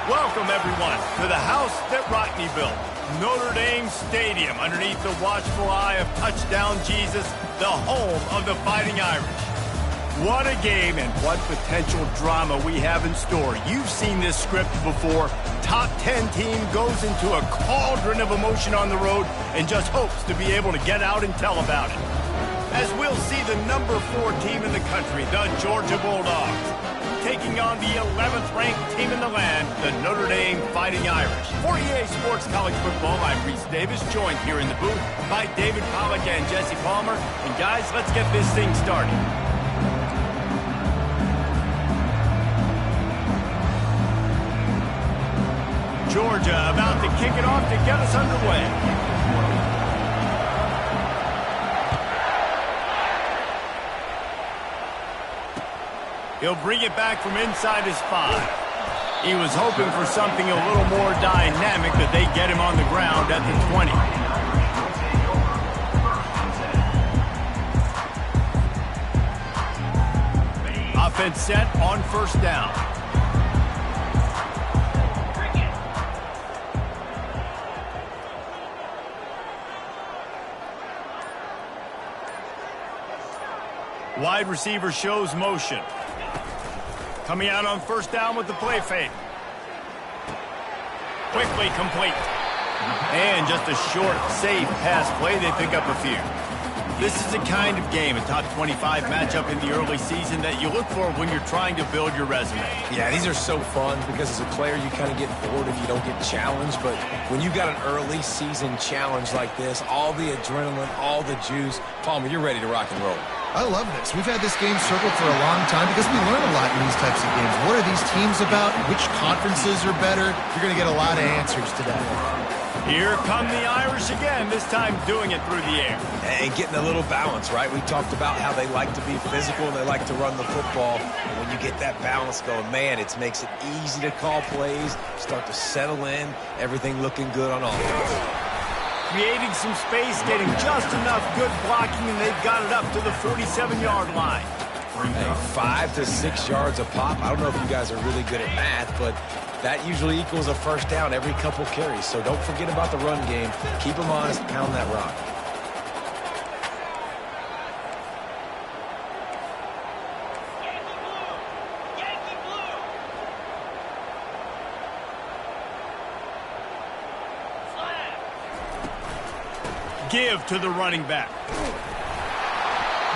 Welcome, everyone, to the house that Rockne built, Notre Dame Stadium, underneath the watchful eye of Touchdown Jesus, the home of the Fighting Irish. What a game and what potential drama we have in store. You've seen this script before. Top 10 team goes into a cauldron of emotion on the road and just hopes to be able to get out and tell about it. As we'll see the number 4 team in the country, the Georgia Bulldogs, taking on the 11th ranked team in the land, the Notre Dame Fighting Irish. For EA Sports College Football, I'm Reese Davis, joined here in the booth by David Pollack and Jesse Palmer. And guys, let's get this thing started. Georgia about to kick it off to get us underway. He'll bring it back from inside his 5. He was hoping for something a little more dynamic, but they get him on the ground at the 20. Offense set on first down. Wide receiver shows motion. Coming out on first down with the play fake. Quickly complete. And just a short, safe pass play. They pick up a few. This is the kind of game, a top 25 matchup in the early season, that you look for when you're trying to build your resume. Yeah, these are so fun because as a player you kind of get bored if you don't get challenged. But when you got an early season challenge like this, all the adrenaline, all the juice, Palmer, you're ready to rock and roll. I love this. We've had this game circled for a long time because we learn a lot in these types of games. What are these teams about? Which conferences are better? You're going to get a lot of answers today. Here come the Irish again, this time doing it through the air. And getting a little balance, right? We talked about how they like to be physical and they like to run the football. And when you get that balance going, man, it makes it easy to call plays, start to settle in, everything looking good on offense. Creating some space, getting just enough good blocking, and they've got it up to the 47-yard line. Hey, 5 to 6 yards a pop. I don't know if you guys are really good at math, but that usually equals a first down every couple carries. So don't forget about the run game. Keep them honest, pound that rock. Give to the running back.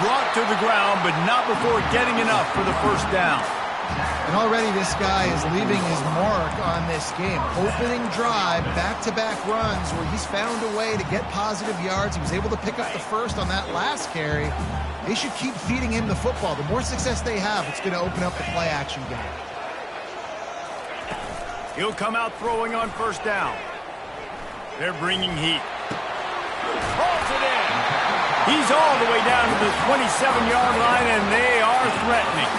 Brought to the ground, but not before getting enough for the first down. And already this guy is leaving his mark on this game. Opening drive, back-to-back runs where he's found a way to get positive yards. He was able to pick up the first on that last carry. They should keep feeding him the football. The more success they have, it's going to open up the play-action game. He'll come out throwing on first down. They're bringing heat. Pulls it in. He's all the way down to the 27-yard line, and they are threatening.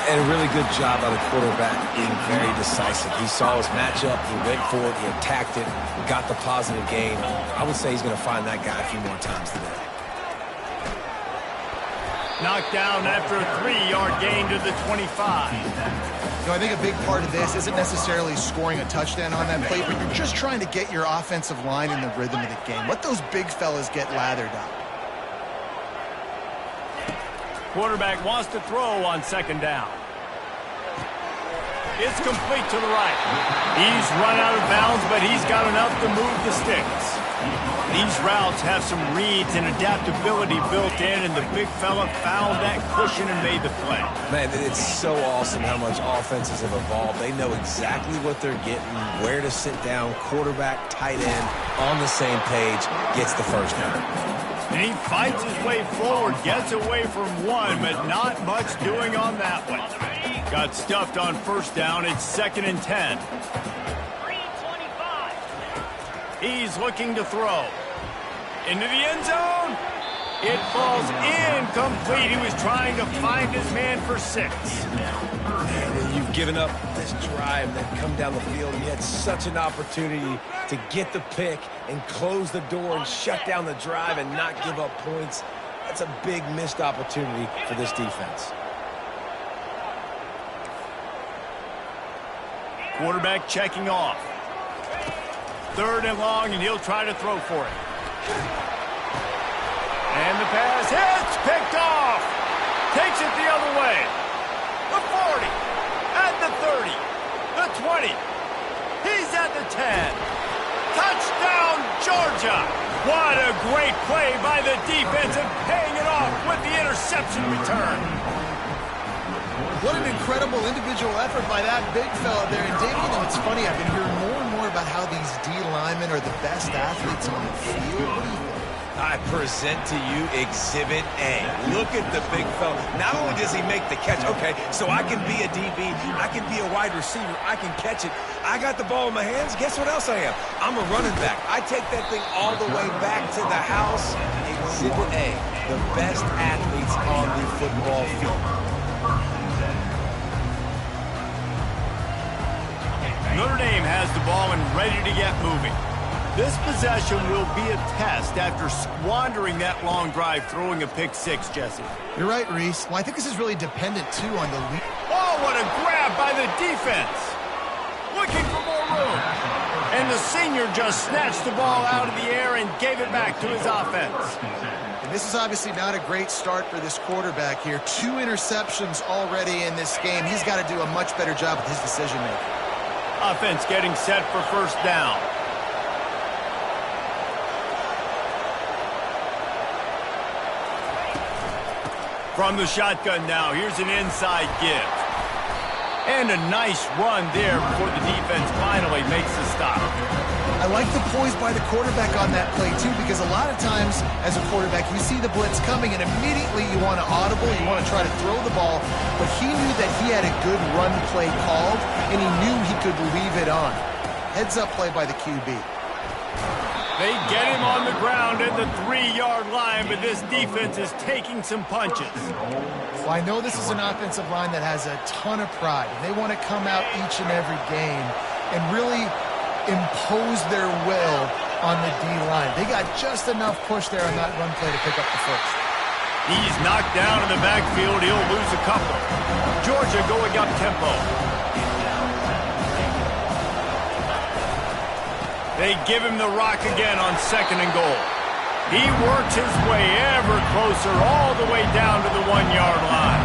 And a really good job by the quarterback being very decisive. He saw his matchup, he went for it, he attacked it, got the positive gain. I would say he's going to find that guy a few more times today. Knocked down after a 3-yard gain to the 25. I think a big part of this isn't necessarily scoring a touchdown on that play, but you're just trying to get your offensive line in the rhythm of the game. Let those big fellas get lathered up. Quarterback wants to throw on second down. It's complete to the right. He's run out of bounds, but he's got enough to move the sticks. These routes have some reads and adaptability built in, and the big fella found that cushion and made the play. Man, it's so awesome how much offenses have evolved. They know exactly what they're getting, where to sit down, quarterback, tight end, on the same page, gets the first down. And he fights his way forward, gets away from one, but not much doing on that one. Got stuffed on first down. It's 2nd and 10. He's looking to throw. Into the end zone. It falls incomplete. He was trying to find his man for 6. And you've given up this drive, then come down the field. You had such an opportunity to get the pick and close the door and shut down the drive and not give up points. That's a big missed opportunity for this defense. Quarterback checking off. 3rd and long, and he'll try to throw for it. And the pass hits, picked off. Takes it the other way. The 40, at the 30, the 20. He's at the 10. Touchdown, Georgia. What a great play by the defense and paying it off with the interception return. What an incredible individual effort by that big fella there. And David, you know, it's funny, I've been hearing more and more about how these D linemen are the best athletes on the field. What do you think? I present to you Exhibit A. Look at the big fella. Not only does he make the catch, okay, so I can be a DB, I can be a wide receiver, I can catch it. I got the ball in my hands. Guess what else I am? I'm a running back. I take that thing all the way back to the house. Exhibit A, the best athletes on the football field. Notre Dame has the ball and ready to get moving. This possession will be a test after squandering that long drive throwing a pick six, Jesse. You're right, Reese. Well, I think this is really dependent, too, on the lead. Oh, what a grab by the defense. Looking for more room. And the senior just snatched the ball out of the air and gave it back to his offense. And this is obviously not a great start for this quarterback here. 2 interceptions already in this game. He's got to do a much better job with his decision-making. Offense getting set for 1st down. From the shotgun now, here's an inside give. And a nice run there before the defense finally makes the stop. I like the poise by the quarterback on that play, too, because a lot of times as a quarterback, you see the blitz coming, and immediately you want to audible, you want to try to throw the ball, but he knew that he had a good run play called, and he knew he could leave it on. Heads-up play by the QB. They get him on the ground at the 3-yard line, but this defense is taking some punches. Well, I know this is an offensive line that has a ton of pride. They want to come out each and every game and really impose their will on the D-line. They got just enough push there on that run play to pick up the first. He's knocked down in the backfield. He'll lose a couple. Georgia going up tempo. They give him the rock again on 2nd and goal. He works his way ever closer all the way down to the 1-yard line.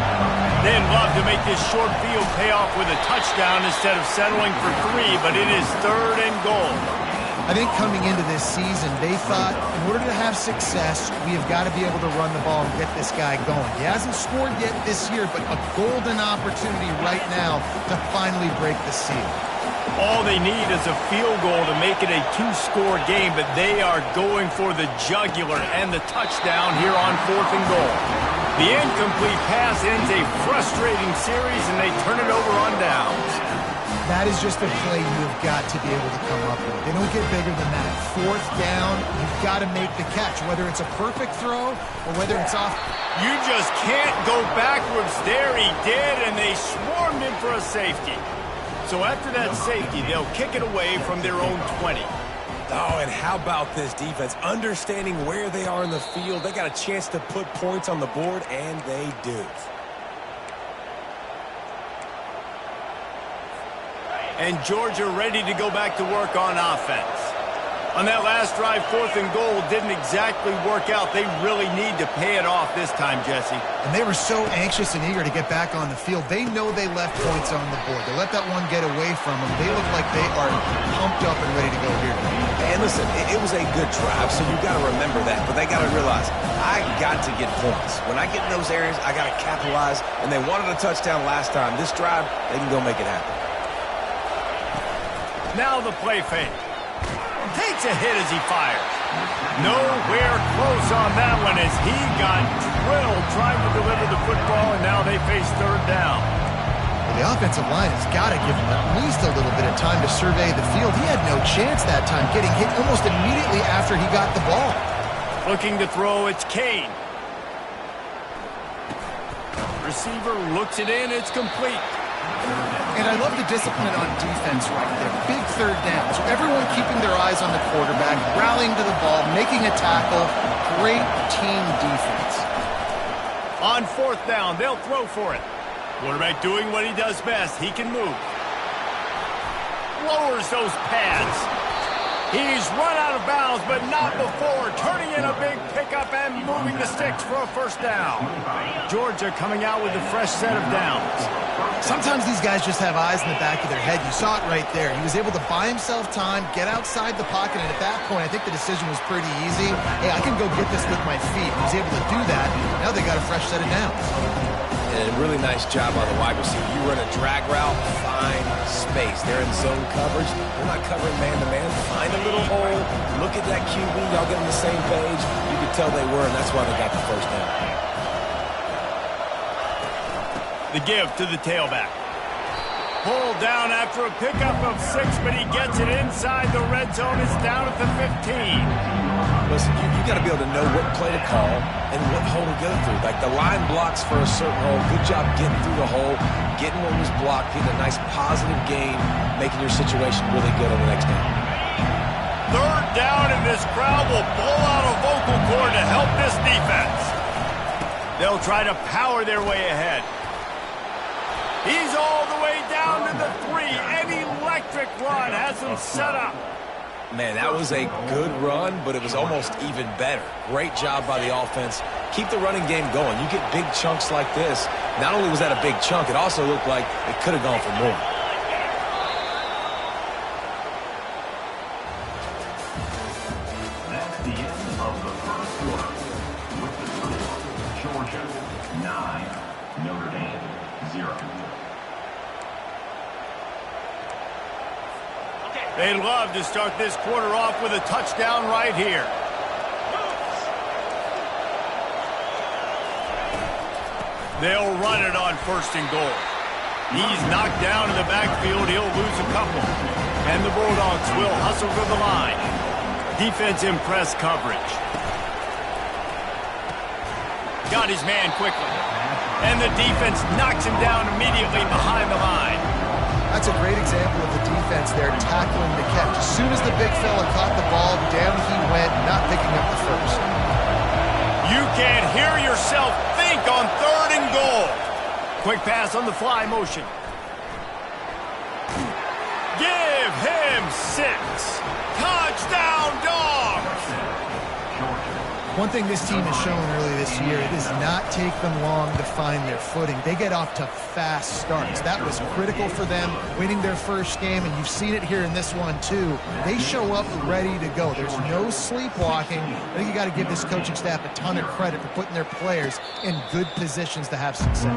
They'd love to make this short field pay off with a touchdown instead of settling for 3, but it is 3rd and goal. I think coming into this season, they thought in order to have success, we have got to be able to run the ball and get this guy going. He hasn't scored yet this year, but a golden opportunity right now to finally break the seal. All they need is a field goal to make it a 2-score game, but they are going for the jugular and the touchdown here on 4th and goal. The incomplete pass ends a frustrating series, and they turn it over on downs. That is just a play you have got to be able to come up with. They don't get bigger than that. 4th down, you've got to make the catch, whether it's a perfect throw or whether it's off. You just can't go backwards there. He did, and they swarmed him for a safety. So after that safety, they'll kick it away from their own 20. Oh, and how about this defense? Understanding where they are in the field, they got a chance to put points on the board, and they do. And Georgia ready to go back to work on offense. On that last drive, 4th and goal didn't exactly work out. They really need to pay it off this time, Jesse. And they were so anxious and eager to get back on the field. They know they left points on the board. They let that one get away from them. They look like they are pumped up and ready to go here. And listen, it was a good drive, so you got to remember that. But they got to realize, I got to get points. When I get in those areas, I got to capitalize. And they wanted a touchdown last time. This drive, they can go make it happen. Now the play fake. Takes a hit as he fires. Nowhere close on that one as he got drilled trying to deliver the football, and now they face 3rd down. Well, the offensive line has got to give him at least a little bit of time to survey the field. He had no chance that time, getting hit almost immediately after he got the ball. Looking to throw, it's Kane. Receiver looks it in, it's complete. And I love the discipline on defense right there. Big 3rd down. So everyone keeping their eyes on the quarterback, rallying to the ball, making a tackle. Great team defense. On 4th down, they'll throw for it. Quarterback doing what he does best. He can move. lowers those pads. He's run out of bounds, but not before turning in a big pickup and moving the sticks for a first down. Georgia coming out with a fresh set of downs. Sometimes these guys just have eyes in the back of their head. You saw it right there. He was able to buy himself time, get outside the pocket, and at that point, I think the decision was pretty easy. Hey, I can go get this with my feet. He was able to do that. Now they got a fresh set of downs. And a really nice job on the wide receiver. You run a drag route, find space. They're in zone coverage. They're not covering man-to-man. Find a little hole. Look at that QB. Y'all get on the same page. You could tell they were, and that's why they got the first down. The give to the tailback. Pulled down after a pickup of 6, but he gets it inside the red zone. It's down at the 15. Listen, you got to be able to know what play to call and what hole to go through. Like the line blocks for a certain hole. Good job getting through the hole, getting what was blocked, getting a nice positive gain, making your situation really good on the next down. Third down, and this crowd will blow out a vocal cord to help this defense. They'll try to power their way ahead. He's all the way down to the 3. An electric run has him set up. Man, that was a good run, but it was almost even better. Great job by the offense. Keep the running game going. You get big chunks like this. Not only was that a big chunk, it also looked like it could have gone for more. That's the end of the first quarter. With the score, Georgia 9, Notre Dame 0. They'd love to start this quarter off with a touchdown right here. They'll run it on 1st and goal. He's knocked down in the backfield. He'll lose a couple. And the Bulldogs will hustle to the line. Defense in press coverage. Got his man quickly. And the defense knocks him down immediately behind the line. That's a great example of the defense there tackling the catch. As soon as the big fella caught the ball, down he went, not picking up the first. You can't hear yourself think on 3rd and goal. Quick pass on the fly motion. Give him 6. Touchdown, Dogs! One thing this team has shown early this year, it does not take them long to find their footing. They get off to fast starts. That was critical for them, winning their first game, and you've seen it here in this one too. They show up ready to go. There's no sleepwalking. I think you got to give this coaching staff a ton of credit for putting their players in good positions to have success.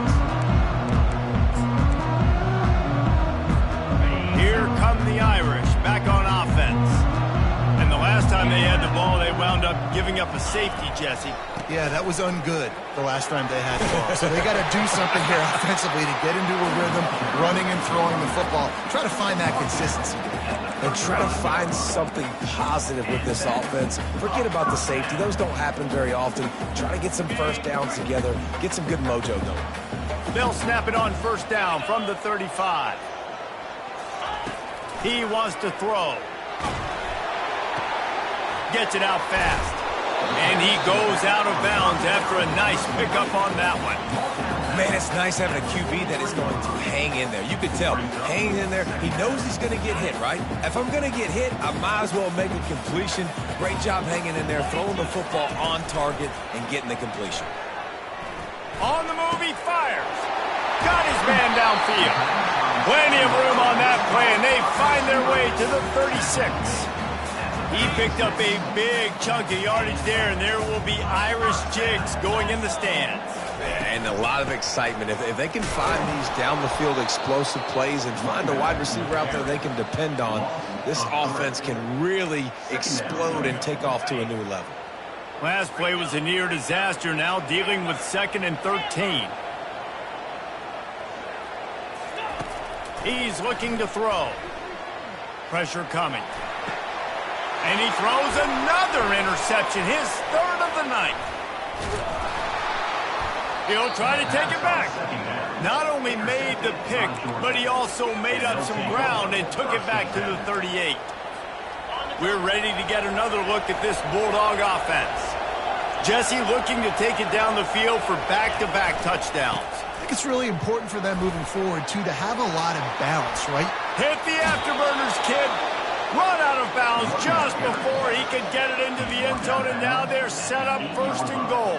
Here come the Irish back on offense. And the last time they had the ball, they wound up giving up a safety, Jesse. Yeah, that was ungood the last time they had the ball. So they got to do something here offensively to get into a rhythm, running and throwing the football. Try to find that consistency. And try to find something positive with this offense. Forget about the safety. Those don't happen very often. Try to get some first downs together. Get some good mojo going. They'll snap it on 1st down from the 35. He wants to throw. Gets it out fast. And he goes out of bounds after a nice pickup on that one. Man, it's nice having a QB that is going to hang in there. You could tell, hanging in there. He knows he's going to get hit, right? If I'm going to get hit, I might as well make a completion. Great job hanging in there, throwing the football on target and getting the completion. On the move, he fires. Got his man downfield. Plenty of room on that play, and they find their way to the 36. He picked up a big chunk of yardage there, and there will be Irish jigs going in the stands. And a lot of excitement. If they can find these down-the-field explosive plays and find a wide receiver out there they can depend on, this offense can really explode and take off to a new level. Last play was a near disaster, now dealing with 2nd and 13. He's looking to throw. Pressure coming. And he throws another interception, his 3rd of the night. He'll try to take it back. Not only made the pick, but he also made up some ground and took it back to the 38. We're ready to get another look at this Bulldog offense. Jesse looking to take it down the field for back-to-back touchdowns. think it's really important for them moving forward, too, to have a lot of balance, right? Hit the afterburners, kid. Run out of bounds just before he could get it into the end zone, and now they're set up first and goal.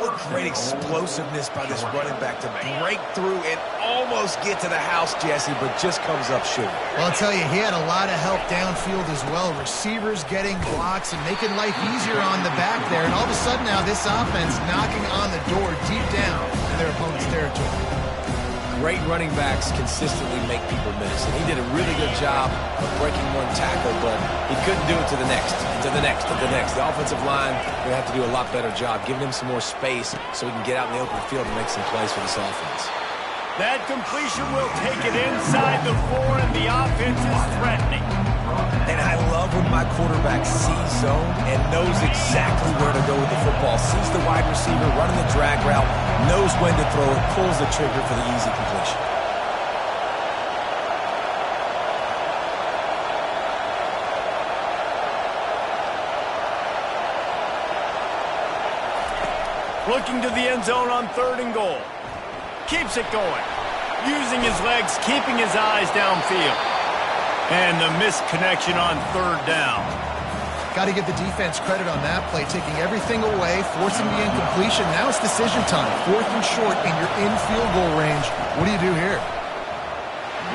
What great explosiveness by this running back to break through and almost get to the house, Jesse, but just comes up short. Well, I'll tell you, he had a lot of help downfield as well. Receivers getting blocks and making life easier on the back there. And all of a sudden now, this offense knocking on the door deep down in their opponent's territory. Great running backs consistently make people miss. And he did a really good job of breaking one tackle, but he couldn't do it to the next, and to the next, and to the next. The offensive line will have to do a lot better job, giving him some more space so he can get out in the open field and make some plays for this offense. That completion will take it inside the 4, and the offense is threatening. And I love when my quarterback sees zone and knows exactly where to go with the football. Sees the wide receiver running the drag route, knows when to throw it, pulls the trigger for the easy completion. Looking to the end zone on 3rd and goal. Keeps it going. Using his legs, keeping his eyes downfield. And the missed connection on 3rd down. Got to give the defense credit on that play, taking everything away, forcing the incompletion. Now it's decision time. 4th and short, and you're in field goal range. What do you do here?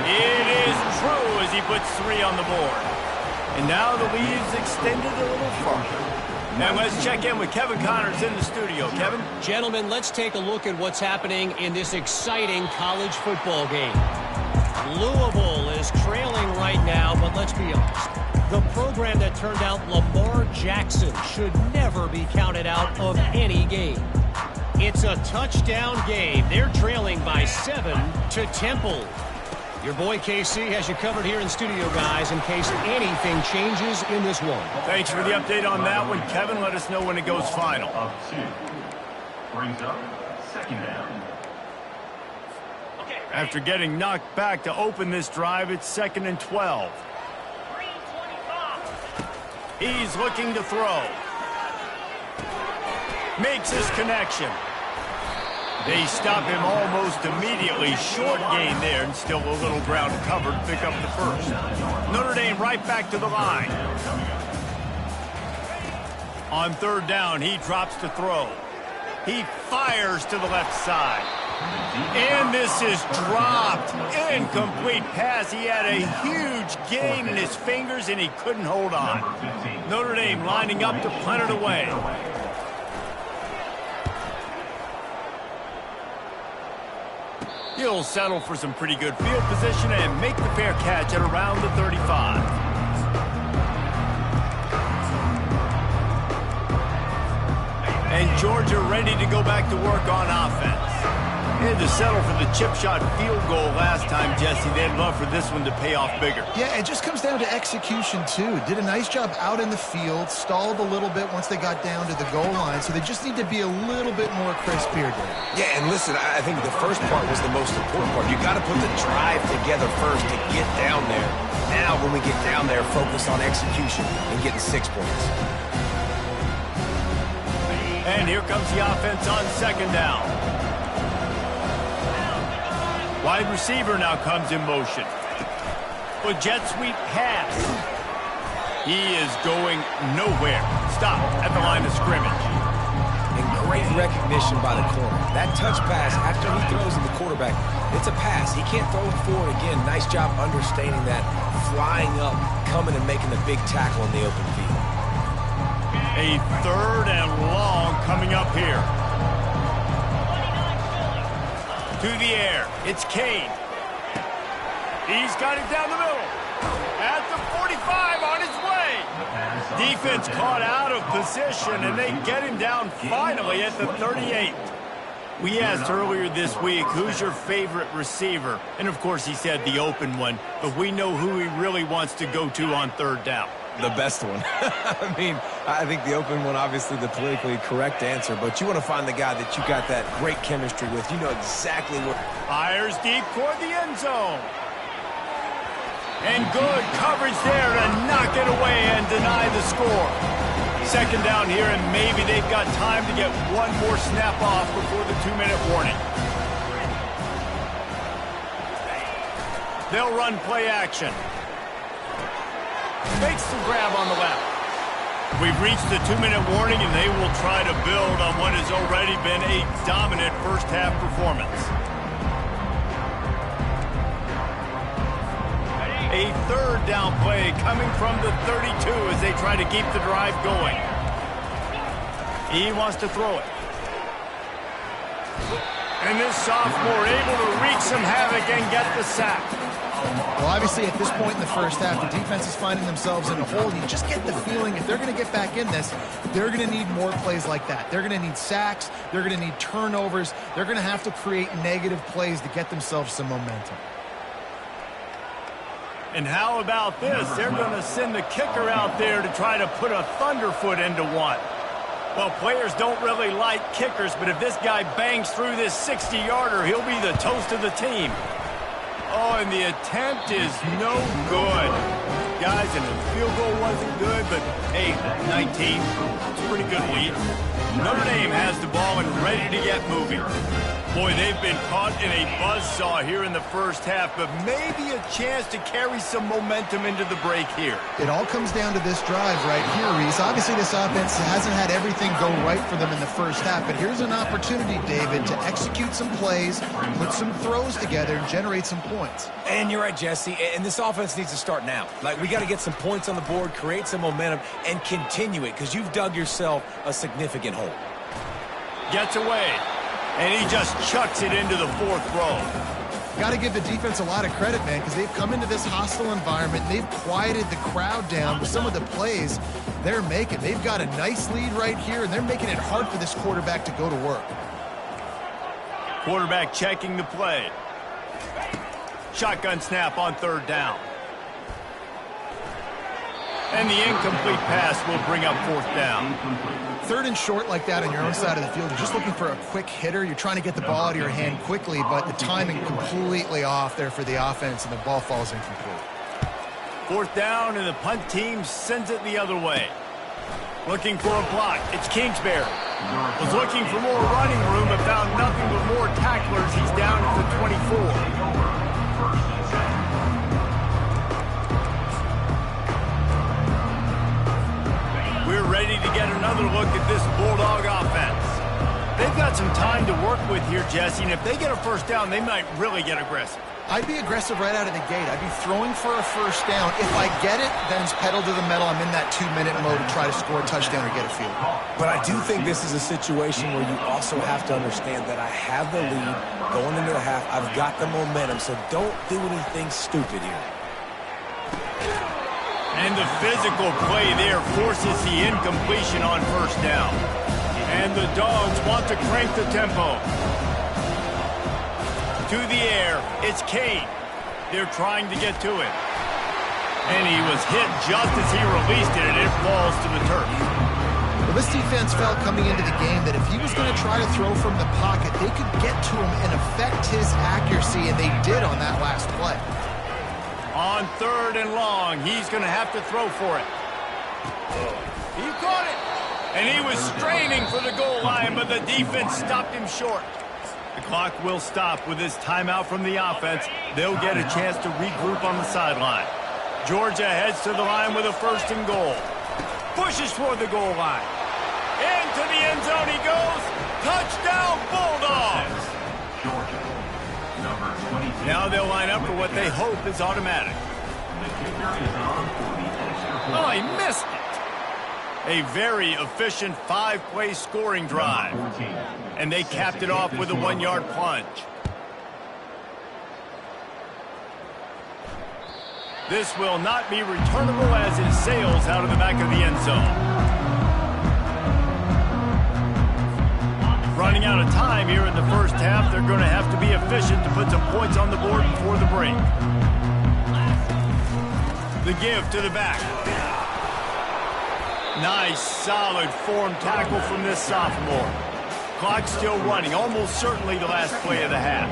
It is true as he puts 3 on the board. And now the lead's extended a little farther. And let's check in with Kevin Connors in the studio. Kevin? Gentlemen, let's take a look at what's happening in this exciting college football game. Louisville is trailing right now, but let's be honest. The program that turned out Lamar Jackson should never be counted out of any game. It's a touchdown game. They're trailing by 7 to Temple. Your boy KC has you covered here in studio, guys, in case anything changes in this one. Thanks for the update on that one, Kevin. Let us know when it goes final. Of 2. Brings up 2nd down. After getting knocked back to open this drive, it's 2nd and 12. He's looking to throw. Makes his connection. They stop him almost immediately. Short gain there, and still a little ground covered. Pick up the first. Notre Dame right back to the line. On 3rd down, he drops to throw. He fires to the left side. And this is dropped. Incomplete pass. He had a huge gain in his fingers, and he couldn't hold on. Notre Dame lining up to punt it away. He'll settle for some pretty good field position and make the fair catch at around the 35. And Georgia ready to go back to work on offense. They had to settle for the chip shot field goal last time, Jesse. They'd love for this one to pay off bigger. Yeah, it just comes down to execution, too. Did a nice job out in the field, stalled a little bit once they got down to the goal line, so they just need to be a little bit more crisp here, Dave. Yeah, and listen, I think the first part was the most important part. You got to put the drive together first to get down there. Now, when we get down there, focus on execution and getting 6 points. And here comes the offense on 2nd down. Wide receiver now comes in motion. A jet sweep pass. He is going nowhere. Stop at the line of scrimmage. And great recognition by the corner. That touch pass, after he throws in the quarterback, it's a pass. He can't throw it forward again. Nice job understanding that, flying up, coming and making the big tackle in the open field. A 3rd and long coming up here. To the air, it's Kane. He's got it down the middle. At the 45, on his way. Defense caught out of position, and they get him down finally at the 38. We asked earlier this week, who's your favorite receiver? And, of course, he said the open one, but we know who he really wants to go to on 3rd down. The best one. I mean, I think the open one, obviously the politically correct answer, but you want to find the guy that you got that great chemistry with. You know exactly what. Fires deep toward the end zone. And good coverage there to knock it away and deny the score. 2nd down here, and maybe they've got time to get one more snap off before the 2-minute warning. They'll run play action. Makes the grab on the left. We've reached the 2-minute warning, and they will try to build on what has already been a dominant first-half performance. A third down play coming from the 32 as they try to keep the drive going. He wants to throw it. And this sophomore able to wreak some havoc and get the sack. Well, obviously, at this point in the first half, the defense is finding themselves in a hole. You just get the feeling if they're going to get back in this, they're going to need more plays like that. They're going to need sacks. They're going to need turnovers. They're going to have to create negative plays to get themselves some momentum. And how about this? They're going to send the kicker out there to try to put a thunderfoot into one. Well, players don't really like kickers, but if this guy bangs through this 60-yarder, he'll be the toast of the team. Oh, and the attempt is no good. Guys, and the field goal wasn't good, but, hey, 19, it's a pretty good lead. Notre Dame has the ball and ready to get moving. Boy, they've been caught in a buzzsaw here in the first half, but maybe a chance to carry some momentum into the break here. It all comes down to this drive right here, Reese. Obviously, this offense hasn't had everything go right for them in the first half, but here's an opportunity, David, to execute some plays, put some throws together, and generate some points. And you're right, Jesse, and this offense needs to start now. Like, we got to get some points on the board, create some momentum, and continue it, because you've dug yourself a significant hole. Gets away. And he just chucks it into the fourth row. Got to give the defense a lot of credit, man, because they've come into this hostile environment. They've quieted the crowd down with some of the plays they're making. They've got a nice lead right here, and they're making it hard for this quarterback to go to work. Quarterback checking the play. Shotgun snap on third down. And the incomplete pass will bring up fourth down. Third and short like that on your own side of the field, you're just looking for a quick hitter. You're trying to get the ball out of your hand quickly, but the timing completely off there for the offense, and the ball falls incomplete. Fourth down, and the punt team sends it the other way. Looking for a block. It's Kingsbury. Was looking for more running room, but found nothing but more tacklers. He's down at the 24. We're ready to get another look at this Bulldog offense. They've got some time to work with here, Jesse, and if they get a first down, they might really get aggressive. I'd be aggressive right out of the gate. I'd be throwing for a first down. If I get it, then it's pedal to the metal. I'm in that 2-minute mode to try to score a touchdown or get a field goal. But I do think this is a situation where you also have to understand that I have the lead going into the half. I've got the momentum, so don't do anything stupid here. And the physical play there forces the incompletion on first down. And the Dogs want to crank the tempo. To the air, it's Kane. They're trying to get to it. And he was hit just as he released it, and it falls to the turf. Well, this defense felt coming into the game that if he was going to try to throw from the pocket, they could get to him and affect his accuracy, and they did on that last play. On third and long, he's going to have to throw for it. He caught it. And he was straining for the goal line, but the defense stopped him short. The clock will stop with this timeout from the offense. They'll get a chance to regroup on the sideline. Georgia heads to the line with a first and goal. Pushes toward the goal line. Into the end zone he goes. Touchdown, Bulldogs! Georgia, number 22. Now they'll line up for what they hope is automatic. The kicker is on for the extra point. Oh, he missed it. A very efficient 5-play scoring drive. And they capped it off with a 1-yard plunge. This will not be returnable as it sails out of the back of the end zone. Running out of time here in the first half. They're going to have to be efficient to put some points on the board before the break. The give to the back. Nice, solid form tackle from this sophomore. Clock still running, almost certainly the last play of the half.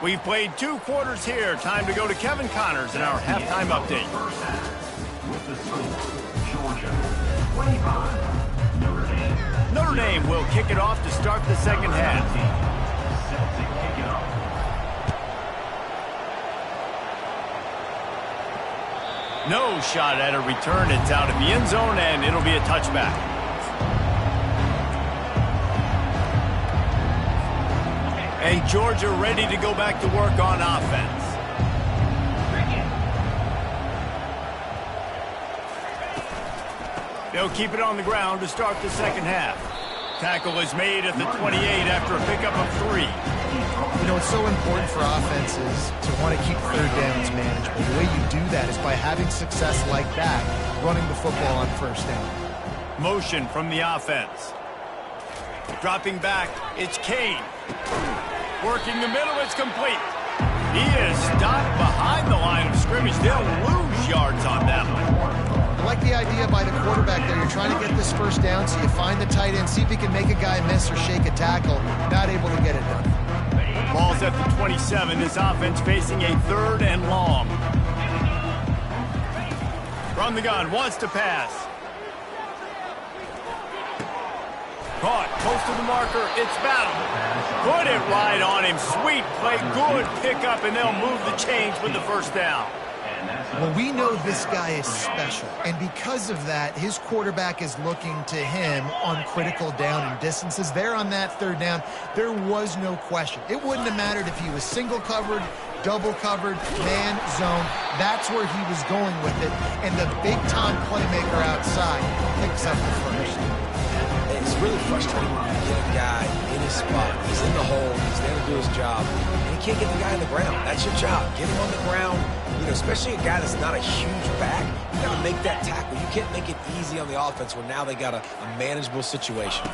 We've played 2 quarters here. Time to go to Kevin Connors in our halftime update. With the score, Georgia 25, Notre Dame. Notre Dame will kick it off to start the second half. Celtic kick it off. No shot at a return. It's out of the end zone, and it'll be a touchback. And Georgia ready to go back to work on offense. They'll keep it on the ground to start the second half. Tackle is made at the 28 after a pickup of 3. You know, it's so important for offenses to want to keep third downs manageable. The way you do that is by having success like that, running the football on first down. Motion from the offense. Dropping back, it's Kane. Working the middle, it's complete. He is stopped behind the line of scrimmage. They'll lose yards on that one. I like the idea by the quarterback there. You're trying to get this first down, so you find the tight end, see if he can make a guy miss or shake a tackle. Not able to get it done. Ball's at the 27. This offense facing a 3rd and long. From the gun, wants to pass. Caught, close to the marker, it's Battle. Put it right on him, sweet play, good pickup, and they'll move the chains with the first down. Well, we know this guy is special, and because of that, his quarterback is looking to him on critical down and distances. There on that 3rd down, there was no question. It wouldn't have mattered if he was single covered, double covered, man, zone. That's where he was going with it, and the big-time playmaker outside picks up the first. It's really frustrating when you get a guy in his spot. He's in the hole. He's there to do his job. And you can't get the guy on the ground. That's your job. Get him on the ground. You know, especially a guy that's not a huge back. You got to make that tackle. You can't make it easy on the offense when now they got a manageable situation.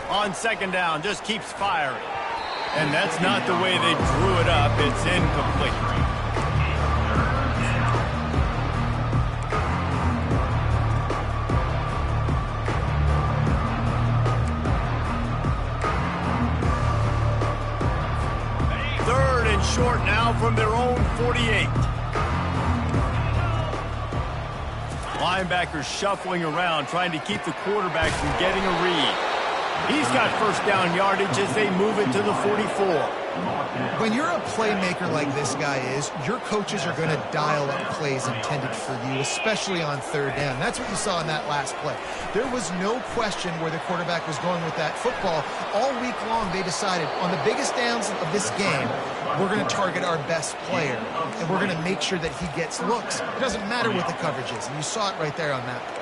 On second down, just keeps firing. And that's not the way they drew it up. It's incomplete. Short now from their own 48. Linebackers shuffling around, trying to keep the quarterback from getting a read. He's got first down yardage as they move it to the 44. When you're a playmaker like this guy is, your coaches are going to dial up plays intended for you, especially on 3rd down. That's what you saw in that last play. There was no question where the quarterback was going with that football. All week long, they decided on the biggest downs of this game, we're going to target our best player, and we're going to make sure that he gets looks. It doesn't matter what the coverage is, and you saw it right there on that play.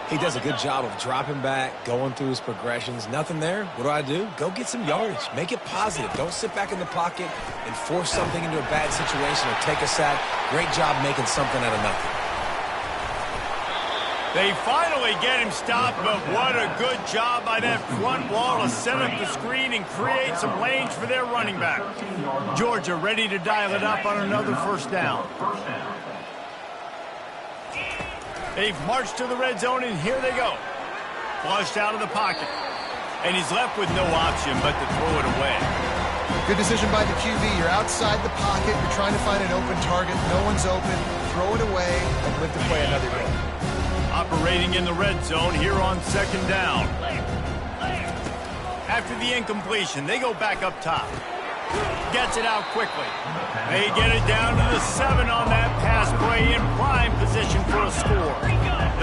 He does a good job of dropping back, going through his progressions. Nothing there. What do? Go get some yardage. Make it positive. Don't sit back in the pocket and force something into a bad situation or take a sack. Great job making something out of nothing. They finally get him stopped, but what a good job by that front wall to set up the screen and create some lanes for their running back. Georgia ready to dial it up on another first down. They've marched to the red zone, and here they go. Flushed out of the pocket. And he's left with no option but to throw it away. Good decision by the QB. You're outside the pocket. You're trying to find an open target. No one's open. Throw it away and live to play another day. Operating in the red zone here on second down. After the incompletion, they go back up top. Gets it out quickly. They get it down to the 7 on that pass play in prime position for a score.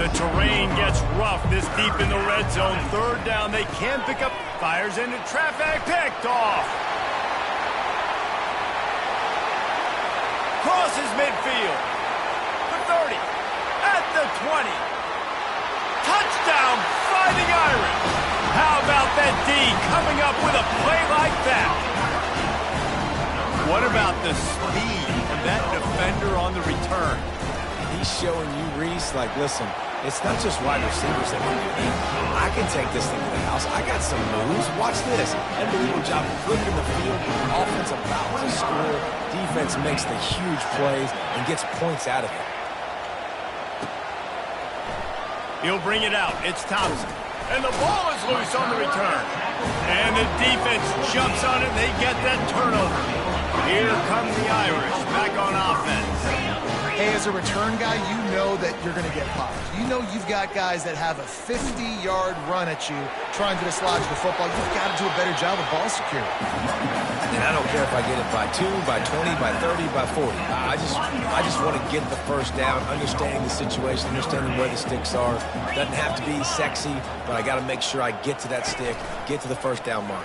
The terrain gets rough this deep in the red zone. 3rd down, they can pick up. Fires into traffic, picked off. Crosses midfield. The 30. At the 20. Touchdown, Fighting Irish. How about that D coming up with a play like that? What about the speed of that defender on the return? He's showing you, Reese, like, listen, it's not just wide receivers that can do that. I can take this thing to the house. I got some moves. Watch this. Unbelievable job flipping the field. Offense about to score. Defense makes the huge plays and gets points out of it. He'll bring it out. It's Thompson. And the ball is loose on the return. And the defense jumps on it. They get that turnover. Here come the Irish back on offense. Hey, as a return guy, you know that you're going to get popped. You know you've got guys that have a 50-yard run at you trying to dislodge the football. You've got to do a better job of ball security. And I don't care if I get it by 2, by 20, by 30, by 40. I just want to get the first down, understanding the situation, understanding where the sticks are. Doesn't have to be sexy, but I got to make sure I get to that stick, get to the first down mark.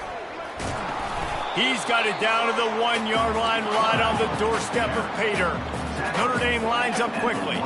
He's got it down to the 1-yard line, right on the doorstep of Pater. Notre Dame lines up quickly.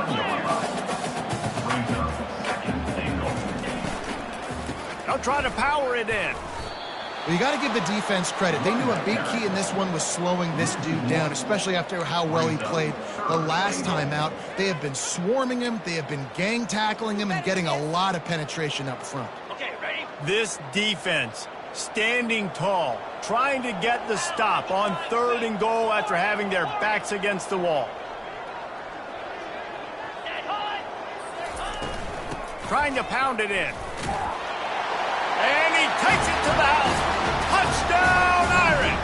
They'll try to power it in. Well, you got to give the defense credit. They knew a big key in this one was slowing this dude down, especially after how well he played the last time out. They have been swarming him. They have been gang tackling him and getting a lot of penetration up front. Okay, ready? This defense, standing tall, trying to get the stop on 3rd and goal after having their backs against the wall. Trying to pound it in. And he takes it to the house. Touchdown, Irish!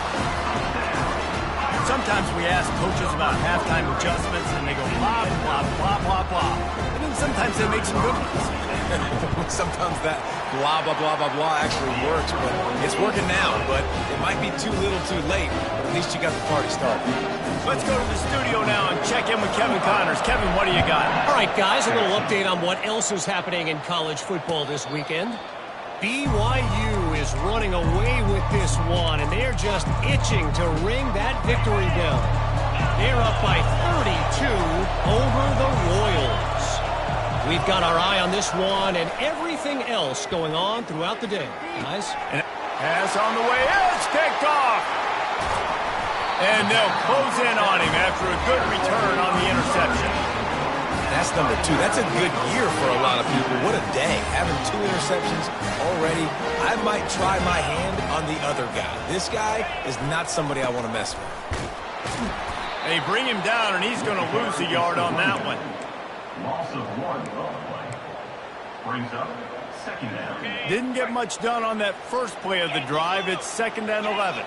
Sometimes we ask coaches about halftime adjustments, and they go blah, blah, blah, blah, blah. And then sometimes they make some good ones. Sometimes that blah, blah, blah, blah, blah actually works, but it's working now. But it might be too little too late, but at least you got the party started. Let's go to the studio now and check in with Kevin Connors. Kevin, what do you got? All right, guys, a little update on what else is happening in college football this weekend. BYU is running away with this one, and they're just itching to ring that victory bell. They're up by 32 over the Royals. We've got our eye on this one and everything else going on throughout the day, guys. And pass on the way. It's picked off. And they'll close in on him after a good return on the interception. That's number 2. That's a good year for a lot of people. What a day. Having 2 interceptions already. I might try my hand on the other guy. This guy is not somebody I want to mess with. They bring him down, and he's going to lose a yard on that one. Loss of 1 on the play. Brings up 2nd down. Didn't get much done on that first play of the drive. It's 2nd and 11.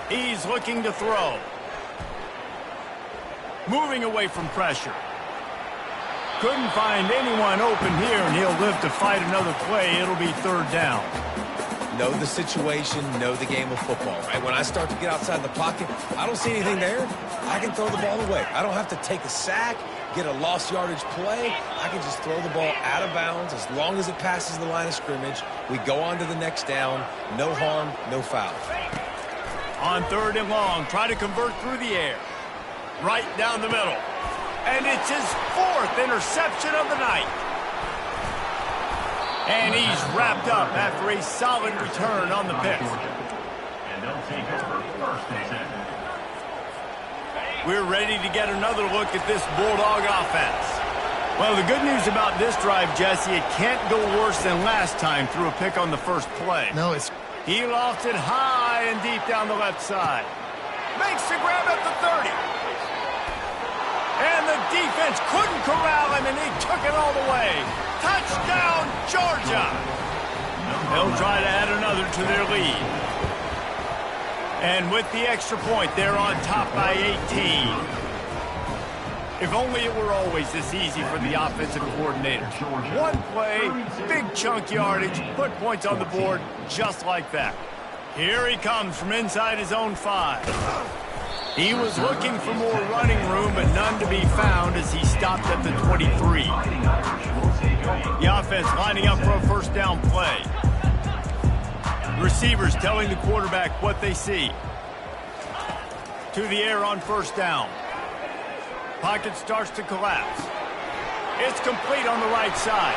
He's looking to throw. Moving away from pressure. Couldn't find anyone open here, and he'll live to fight another play. It'll be 3rd down. Know the situation, know the game of football, right? When I start to get outside the pocket, I don't see anything there, I can throw the ball away. I don't have to take a sack, get a lost yardage play. I can just throw the ball out of bounds as long as it passes the line of scrimmage. We go on to the next down. No harm, no foul. On 3rd and long, try to convert through the air. Right down the middle. And it's his 4th interception of the night. And he's wrapped up after a solid return on the pick. And they'll take over 1st and 10. We're ready to get another look at this Bulldog offense. Well, the good news about this drive, Jesse, it can't go worse than last time through a pick on the first play. No, it's... He lofted high and deep down the left side. Makes the grab at the 30. And the defense couldn't corral him, and he took it all the way. Touchdown, Georgia! They'll try to add another to their lead. And with the extra point, they're on top by 18. If only it were always this easy for the offensive coordinators. One play, big chunk yardage, put points on the board just like that. Here he comes from inside his own 5. He was looking for more running room, but none to be found as he stopped at the 23. The offense lining up for a first down play. The receivers telling the quarterback what they see. To the air on first down. Pocket starts to collapse. It's complete on the right side.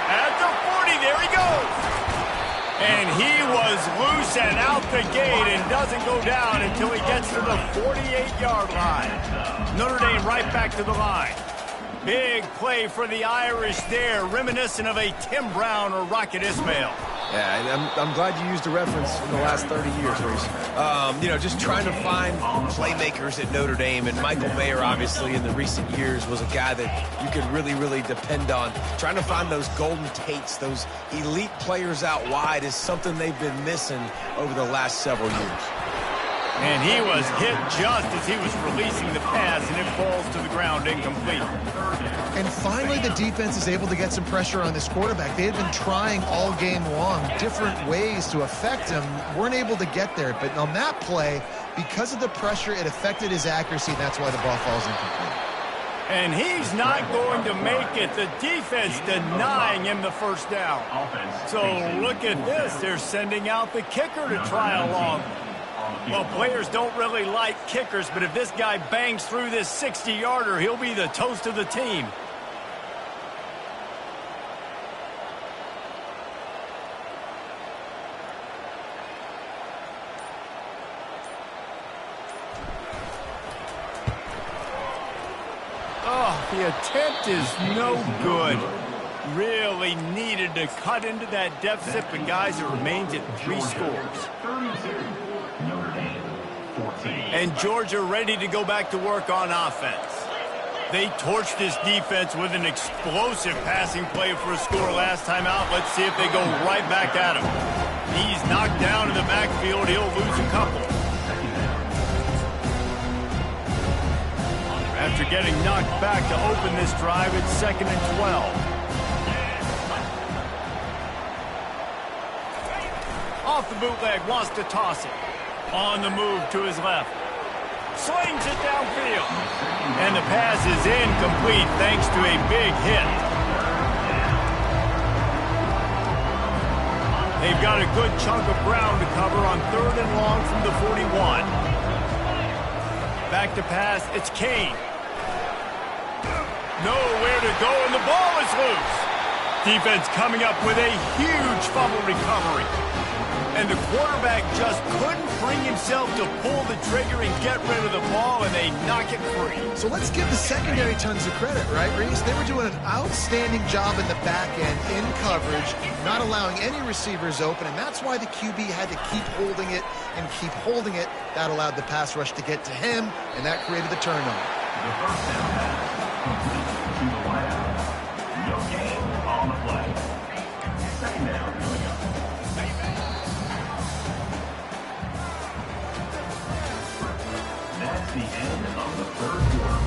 At the 40, there he goes. And he was loose and out the gate and doesn't go down until he gets to the 48-yard line. Notre Dame right back to the line. Big play for the Irish there, reminiscent of a Tim Brown or Rocket Ismail. Yeah, I'm glad you used a reference in the last 30 years, Reese. You know, just trying to find playmakers at Notre Dame, and Michael Mayer, obviously, in the recent years, was a guy that you could really, really depend on. Trying to find those Golden Tates, those elite players out wide is something they've been missing over the last several years. And he was hit just as he was releasing the pass, and it falls to the ground incomplete. And finally, the defense is able to get some pressure on this quarterback. They had been trying all game long different ways to affect him, weren't able to get there. But on that play, because of the pressure, it affected his accuracy, and that's why the ball falls incomplete. And he's not going to make it. The defense denying him the first down. So look at this. They're sending out the kicker to try along. Well, players don't really like kickers, but if this guy bangs through this 60-yarder, he'll be the toast of the team. Oh, the attempt is no good. Really needed to cut into that deficit, but guys, it remains at 3 scores. And Georgia ready to go back to work on offense. They torched this defense with an explosive passing play for a score last time out. Let's see if they go right back at him. He's knocked down in the backfield. He'll lose a couple. After getting knocked back to open this drive, it's 2nd and 12. Off the bootleg, wants to toss it. On the move to his left. Slings it downfield. And the pass is incomplete thanks to a big hit. They've got a good chunk of ground to cover on 3rd and long from the 41. Back to pass, it's Kane. Nowhere to go, and the ball is loose. Defense coming up with a huge fumble recovery. And the quarterback just couldn't bring himself to pull the trigger and get rid of the ball, and they knock it free. So let's give the secondary tons of credit, right, Reese? They were doing an outstanding job in the back end, in coverage, not allowing any receivers open, and that's why the QB had to keep holding it and keep holding it. That allowed the pass rush to get to him, and that created the turnover. The first down pass complete to the left. No gain on the play. 2nd down coming up. That's the end of the 3rd quarter.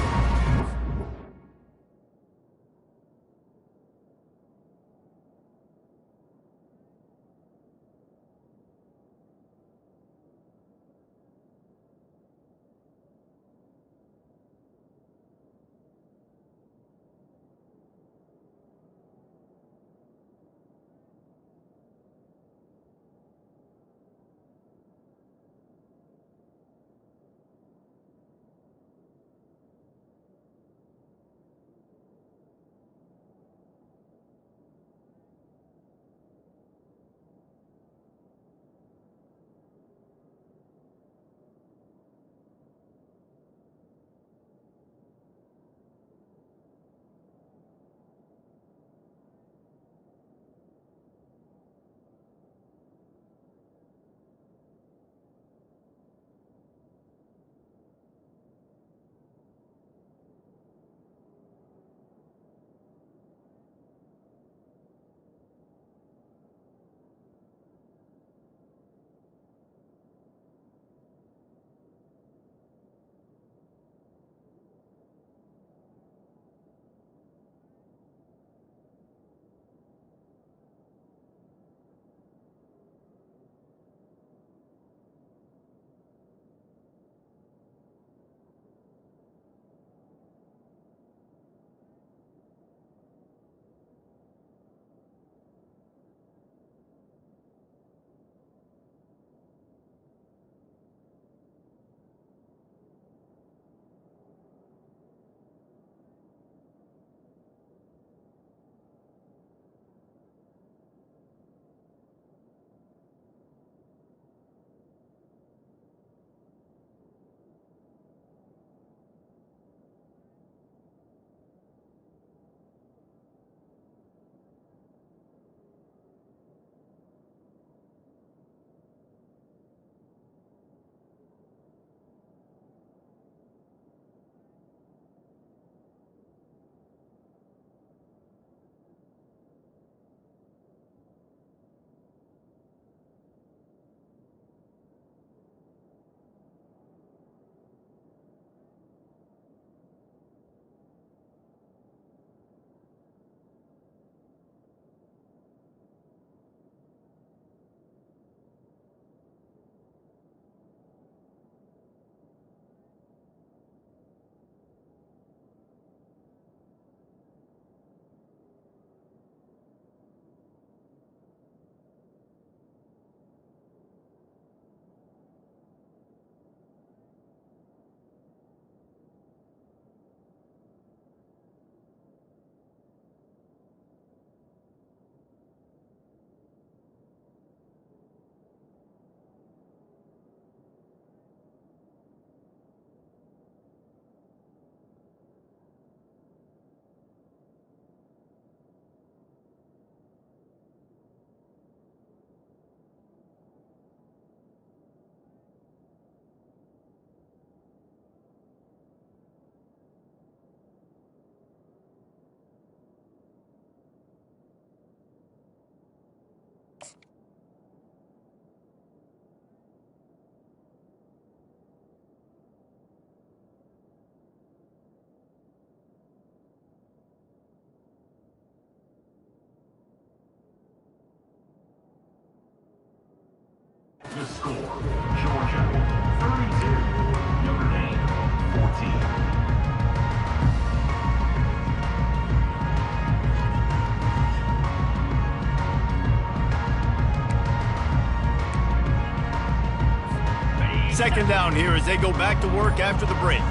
second down here as they go back to work after the break.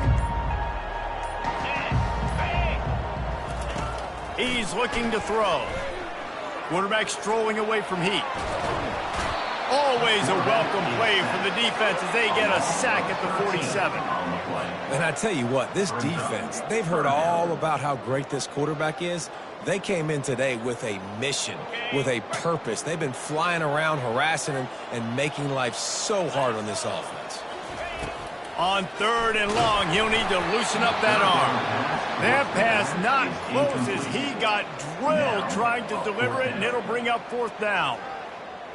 He's looking to throw. Quarterback strolling away from heat. Always a welcome play for the defense as they get a sack at the 47. And I tell you what, this defense, they've heard all about how great this quarterback is. They came in today with a mission, with a purpose. They've been flying around, harassing him, and making life so hard on this offense. On 3rd and long, he'll need to loosen up that arm. That pass not close as he got drilled trying to deliver it, and it'll bring up 4th down.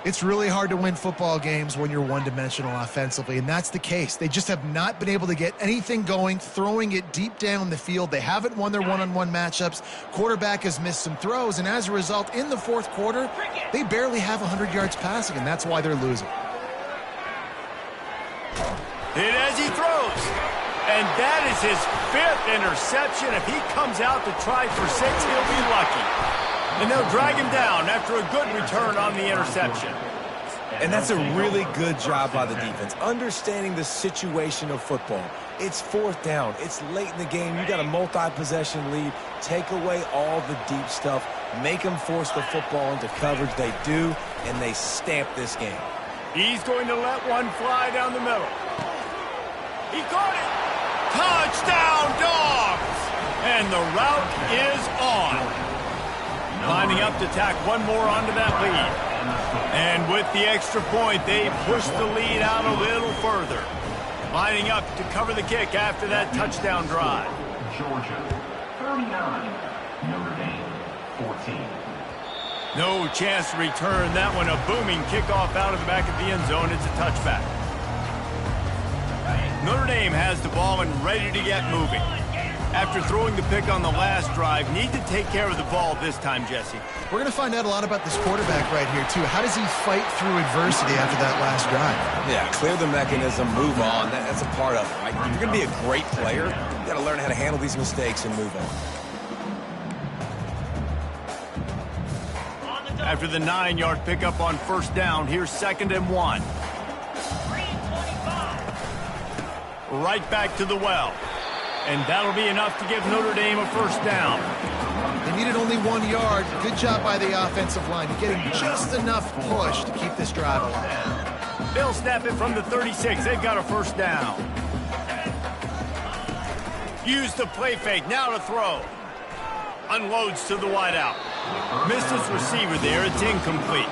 It's really hard to win football games when you're one-dimensional offensively, and that's the case. They just have not been able to get anything going, throwing it deep down the field. They haven't won their one-on-one matchups. Quarterback has missed some throws, and as a result, in the 4th quarter, they barely have 100 yards passing, and that's why they're losing. Hit as he throws. And that is his 5th interception. If he comes out to try for 6, he'll be lucky. And they'll drag him down after a good return on the interception. And that's a really good job by the defense, understanding the situation of football. It's 4th down. It's late in the game. You got a multi-possession lead. Take away all the deep stuff. Make them force the football into coverage. They do, and they stamp this game. He's going to let one fly down the middle. He caught it. Touchdown, Dogs! And the route is on. Lining up to tack one more onto that lead. And with the extra point, they push the lead out a little further. Lining up to cover the kick after that touchdown drive. Georgia, 39. Notre Dame, 14. No chance to return that one. A booming kickoff out of the back of the end zone. It's a touchback. Notre Dame has the ball and ready to get moving. After throwing the pick on the last drive, need to take care of the ball this time, Jesse. We're going to find out a lot about this quarterback right here, too. How does he fight through adversity after that last drive? Yeah, clear the mechanism, move on. That's a part of it, right? If you're going to be a great player, you got to learn how to handle these mistakes and move on. After the 9-yard pickup on 1st down, here's 2nd and 1. Right back to the well. And that'll be enough to give Notre Dame a 1st down. They needed only 1 yard. Good job by the offensive line, getting just enough push to keep this drive alive. They'll snap it from the 36. They've got a 1st down. Use the play fake. Now to throw. Unloads to the wideout. Missed his receiver there. It's incomplete.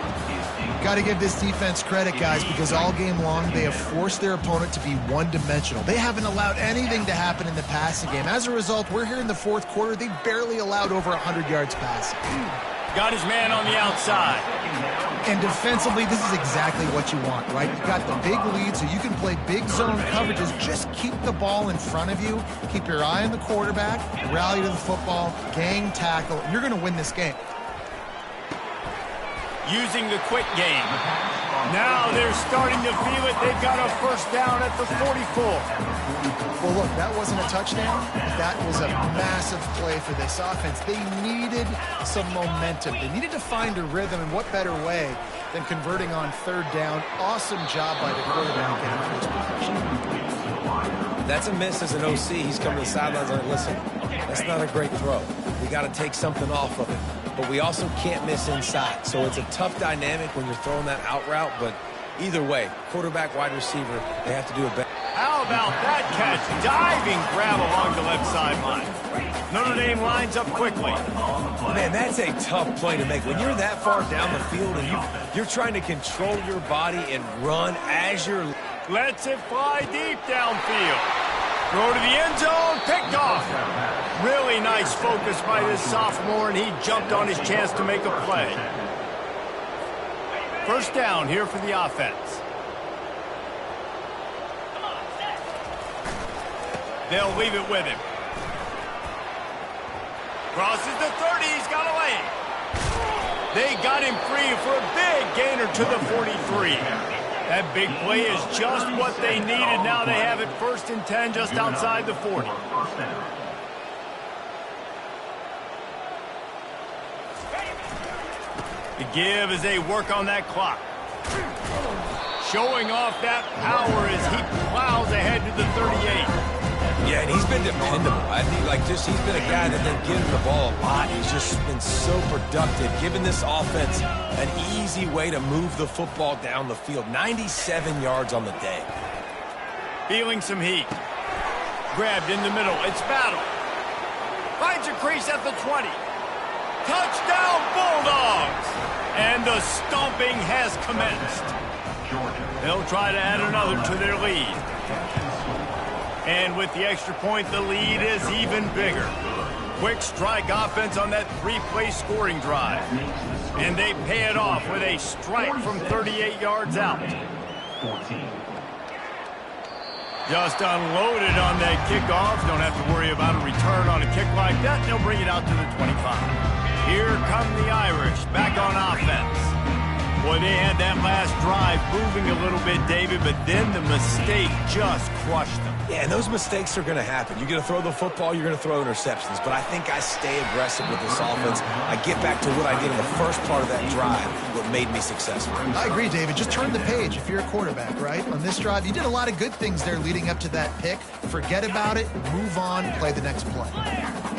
Got to give this defense credit, guys, because all game long they have forced their opponent to be one-dimensional. They haven't allowed anything to happen in the passing game. As a result, we're here in the 4th quarter. They barely allowed over 100 yards passing. Got his man on the outside. And defensively, this is exactly what you want, right? You've got the big lead, so you can play big zone coverages. Just keep the ball in front of you. Keep your eye on the quarterback. Rally to the football. Gang tackle. You're going to win this game. Using the quick game. Now they're starting to feel it. They've got a 1st down at the 44. Well, look, that wasn't a touchdown. That was a massive play for this offense. They needed some momentum. They needed to find a rhythm, and what better way than converting on 3rd down. Awesome job by the quarterback in first position. That's a miss as an OC. He's coming to the sidelines and listen, that's not a great throw. We got to take something off of it. But we also can't miss inside. So it's a tough dynamic when you're throwing that out route. But either way, quarterback, wide receiver, they have to do it better. How about that catch? Diving grab along the left sideline. Notre Dame lines up quickly. Man, that's a tough play to make. When you're that far down the field and you're trying to control your body and run as you're... Lets it fly deep downfield. Throw to the end zone, picked off. Really nice focus by this sophomore, and he jumped on his chance to make a play. 1st down here for the offense. They'll leave it with him. Crosses the 30, he's got away. They got him free for a big gainer to the 43. That big play is just what they needed. Now they have it 1st and 10 just outside the 40. The give as they work on that clock. Showing off that power as he plows ahead to the 38. Yeah, and he's been dependable. I think, he's been a guy that they've given the ball a lot. He's just been so productive, giving this offense an easy way to move the football down the field. 97 yards on the day. Feeling some heat. Grabbed in the middle. It's Battle. Finds a crease at the 20. Touchdown, Bulldogs! And the stomping has commenced. They'll try to add another to their lead. And with the extra point, the lead is even bigger. Quick strike offense on that three-play scoring drive. And they pay it off with a strike from 38 yards out. Just unloaded on that kickoff. Don't have to worry about a return on a kick like that. They'll bring it out to the 25. Here come the Irish back on offense. Boy, they had that last drive moving a little bit, David, but then the mistake just crushed them. Yeah, and those mistakes are going to happen. You're going to throw the football, you're going to throw interceptions. But I think I stay aggressive with this offense. I get back to what I did in the first part of that drive, what made me successful. I agree, David. Just turn the page if you're a quarterback, right? On this drive, you did a lot of good things there leading up to that pick. Forget about it, move on, play the next play.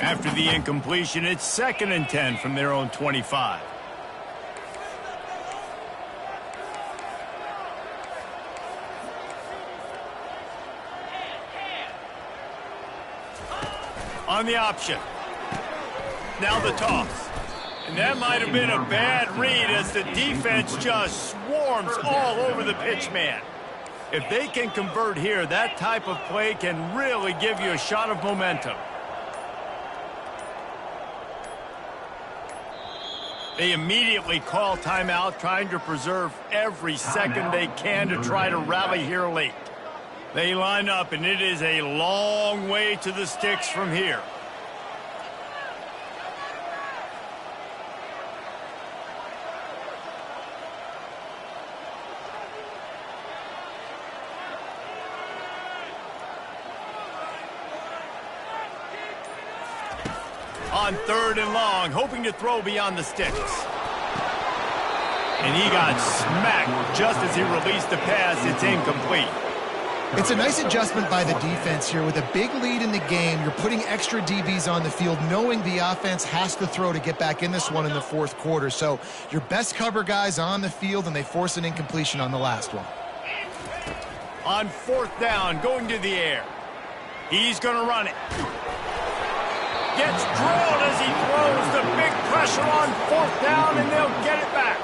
After the incompletion, it's 2nd and 10 from their own 25. On the option. Now the toss. And that might have been a bad read as the defense just swarms all over the pitch man. If they can convert here, that type of play can really give you a shot of momentum. They immediately call timeout, trying to preserve every second they can to try to rally here late. They line up, and it is a long way to the sticks from here. On 3rd and long, hoping to throw beyond the sticks. And he got smacked just as he released the pass. It's incomplete. It's a nice adjustment by the defense here. With a big lead in the game, you're putting extra DBs on the field, knowing the offense has to throw to get back in this one in the 4th quarter. So your best cover guys on the field, and they force an incompletion on the last one. On 4th down, going to the air. He's going to run it. Gets drilled as he throws. The big pressure on 4th down, and they'll get it back.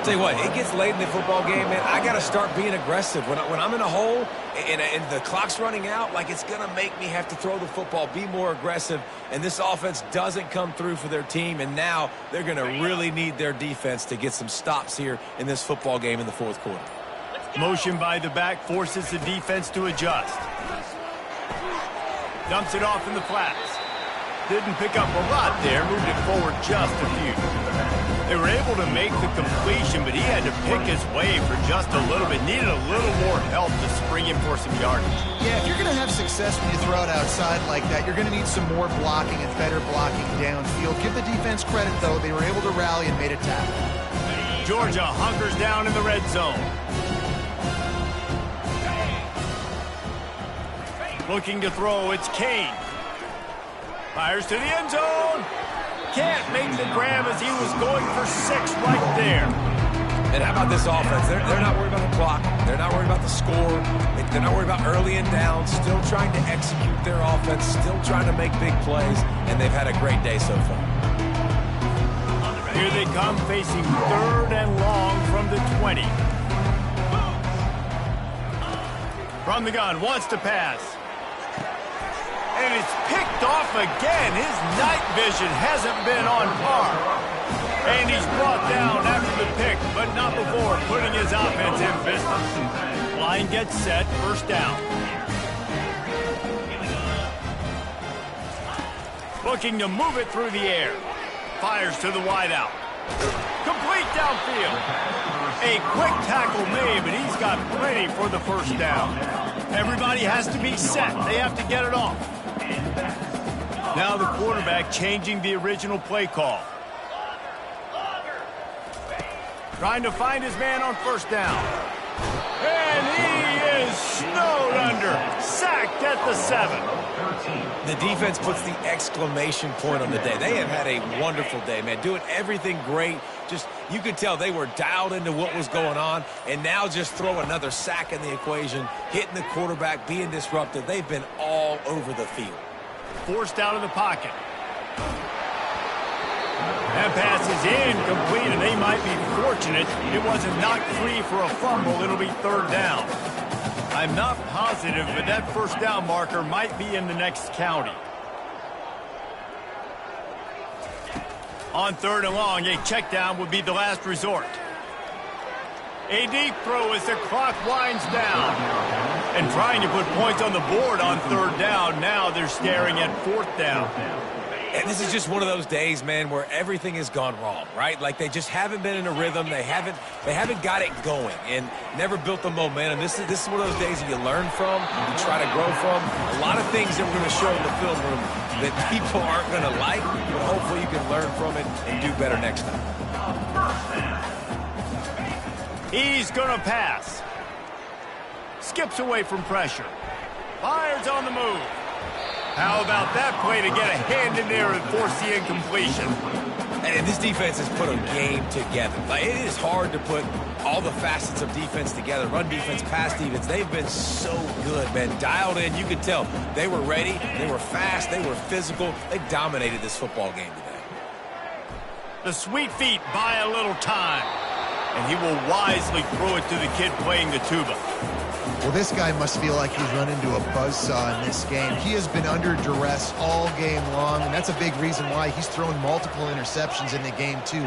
Tell you what, it gets late in the football game, man. I got to start being aggressive. When I'm in a hole and the clock's running out, it's going to make me have to throw the football, be more aggressive. And this offense doesn't come through for their team, and now they're going to really need their defense to get some stops here in this football game in the 4th quarter. Motion by the back forces the defense to adjust. Dumps it off in the flats. Didn't pick up a lot there, moved it forward just a few. They were able to make the completion, but he had to pick his way for just a little bit. Needed a little more help to spring him for some yardage. Yeah, if you're going to have success when you throw it outside like that, you're going to need some more blocking and better blocking downfield. Give the defense credit, though. They were able to rally and made a tackle. Georgia hunkers down in the red zone. Looking to throw, it's Kane. Fires to the end zone. Can't make the grab as he was going for 6 right there. And how about this offense? They're not worried about the clock. They're not worried about the score. They're not worried about early and down. Still trying to execute their offense. Still trying to make big plays. And they've had a great day so far. Here they come, facing 3rd and long from the 20. From the gun, wants to pass. And it's picked off again. His night vision hasn't been on par. And he's brought down after the pick, but not before putting his offense in business. Line gets set, 1st down. Looking to move it through the air. Fires to the wideout. Complete downfield. A quick tackle made, but he's got plenty for the 1st down. Everybody has to be set. They have to get it off. Now the quarterback changing the original play call. Trying to find his man on 1st down. And he is snowed under. Sacked at the 7. The defense puts the exclamation point on the day. They have had a wonderful day, man. Doing everything great. Just, you could tell they were dialed into what was going on. And now just throw another sack in the equation. Hitting the quarterback, being disrupted. They've been all over the field. Forced out of the pocket. That pass is incomplete, and they might be fortunate it wasn't knocked free for a fumble. It'll be 3rd down. I'm not positive, but that 1st down marker might be in the next county. On 3rd and long, a check down would be the last resort. A deep throw as the clock winds down. And trying to put points on the board on 3rd down. Now they're staring at 4th down. And this is just one of those days, man, where everything has gone wrong, right? Like they just haven't been in a rhythm. They haven't got it going and never built the momentum. This is one of those days that you learn from, you try to grow from. A lot of things that we're going to show in the film room that people aren't going to like, but hopefully you can learn from it and do better next time. He's going to pass. Skips away from pressure. Fires on the move. How about that play to get a hand in there and force the incompletion? And this defense has put a game together. Like, it is hard to put all the facets of defense together. Run defense, pass defense. They've been so good, man. Dialed in. You could tell they were ready. They were fast. They were physical. They dominated this football game today. The sweet feet buy a little time. And he will wisely throw it to the kid playing the tuba. Well, this guy must feel like he's run into a buzzsaw in this game. He has been under duress all game long, and that's a big reason why he's thrown multiple interceptions in the game, too.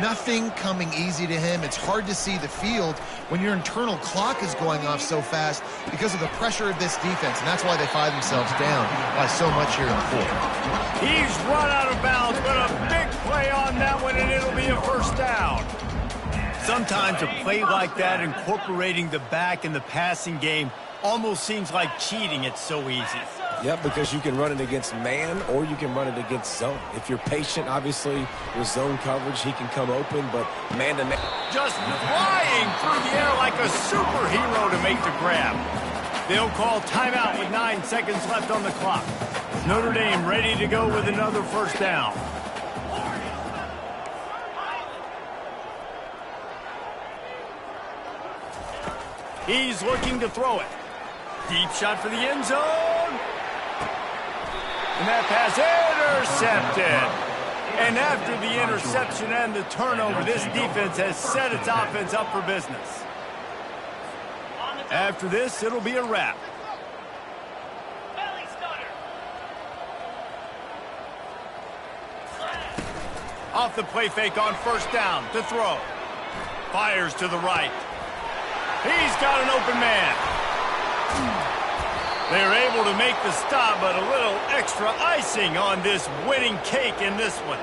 Nothing coming easy to him. It's hard to see the field when your internal clock is going off so fast because of the pressure of this defense, and that's why they find themselves down by so much here in the 4th. He's run out of bounds, but a big play on that one, and it'll be a 1st down. Sometimes a play like that, incorporating the back in the passing game, almost seems like cheating. It's so easy. Yep, because you can run it against man or you can run it against zone. If you're patient, obviously, with zone coverage, he can come open, but man-to-man. Just flying through the air like a superhero to make the grab. They'll call timeout with 9 seconds left on the clock. Notre Dame ready to go with another 1st down. He's looking to throw it. Deep shot for the end zone. And that pass intercepted. And after the interception and the turnover, this defense has set its offense up for business. After this, it'll be a wrap. Off the play fake on 1st down to throw. Fires to the right. He's got an open man. They're able to make the stop, but a little extra icing on this winning cake in this one.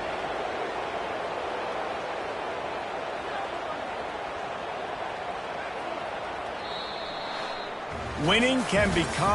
Winning can become